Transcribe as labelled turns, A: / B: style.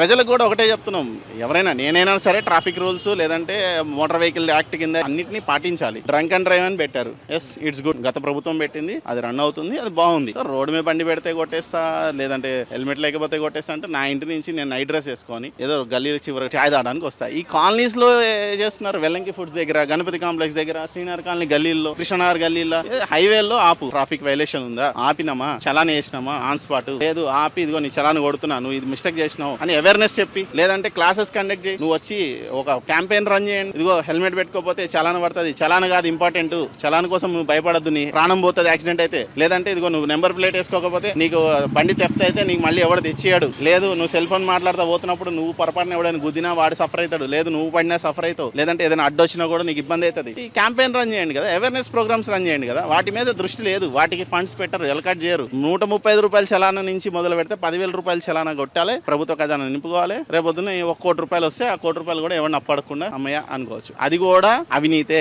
A: ప్రజలకు కూడా ఒకటే చెప్తున్నాం, ఎవరైనా నేనైనా సరే ట్రాఫిక్ రూల్స్ లేదంటే మోటార్ వెహికల్ యాక్ట్ కింద అన్నిటిని పాటించాలి. డ్రంక్ అండ్ డ్రైవ్ అని పెట్టారు, ఎస్ ఇట్స్ గుడ్, గత ప్రభుత్వం పెట్టింది, అది రన్ అవుతుంది, అది బాగుంది. రోడ్డు మీద బండి పెడితే కొట్టేస్తా, లేదంటే హెల్మెట్ లేకపోతే కొట్టేస్తా అంటే నా ఇంటి నుంచి నేను నైట్ డ్రెస్ వేసుకొని ఏదో గల్లీ చివరి చాయ్ తాగడానికి వస్తా. ఈ కాలనీస్ లో చేస్తున్నారు, వెల్లంకి ఫుడ్స్ దగ్గర, గణపతి కాంప్లెక్స్ దగ్గర, శ్రీనగర్ కాలనీ గల్లీల్లో, కృష్ణనగర్ గల్లీలో, హైవేల్లో ఆపు. ట్రాఫిక్ వైలేషన్ ఉందా, ఆపినామా, చలాన్ వేసినామా ఆన్ స్పాట్, లేదు ఆపి ఇదిగో నీ చలాన్ కొడుతున్నా, నువ్వు ఇది మిస్టేక్ చేసినావు అని అవేర్నెస్ చెప్పి, లేదంటే క్లాసెస్ కండక్ట్ చేయి, నువ్వు వచ్చి ఒక క్యాంపెయిన్ రన్ చేయండి. ఇదిగో హెల్మెట్ పెట్టుకోకపోతే చలాన్ పడుతుంది, చలాన్ కాదు ఇంపార్టెంట్, చలాన్ కోసం నువ్వు భయపడద్దు, నీ ప్రాణం పోతుంది యాక్సిడెంట్ అయితే. లేదంటే ఇదిగో నువ్వు నెంబర్ ప్లేట్ వేసుకోకపోతే నీకు బండి తెఫ్ట్ అయితే నీకు మళ్ళీ ఎవడు తెచ్చియాడు. లేదు నువ్వు సెల్ ఫోన్ మాట్లాడుతూ పోతున్నప్పుడు నువ్వు పొరపాటున ఎవడైనా గుద్దినా వాడు సఫర్ అవుతాడు, లేదు నువ్వు పడినా సఫర్ అవుతావు, లేదంటే ఏదైనా అడ్డొచ్చినా కూడా నీకు ఇబ్బంది అవుతుంది. ఈ క్యాంపెయిన్ రన్ చేయండి కదా, అవేర్నెస్ ప్రోగ్రామ్స్ రన్ చేయండి కదా. వాటి మీద దృష్టి లేదు, వాటికి ఫండ్స్ పెట్టరు, ఎలకట్ చేయరు. 135 రూపాయల చలానా నుంచి మొదలు పెడితే 10,000 రూపాయల చలానా కొట్టాలి, ప్రభుత్వ ఖజానా నింపుకోవాలి. రేపొద్దున 1 కోటి రూపాయలు వస్తే ఆ 1 కోటి రూపాయలు కూడా ఎవరిని అప్పడకుండా అమ్మయ్య అనుకోవచ్చు. అది కూడా అవినీతే.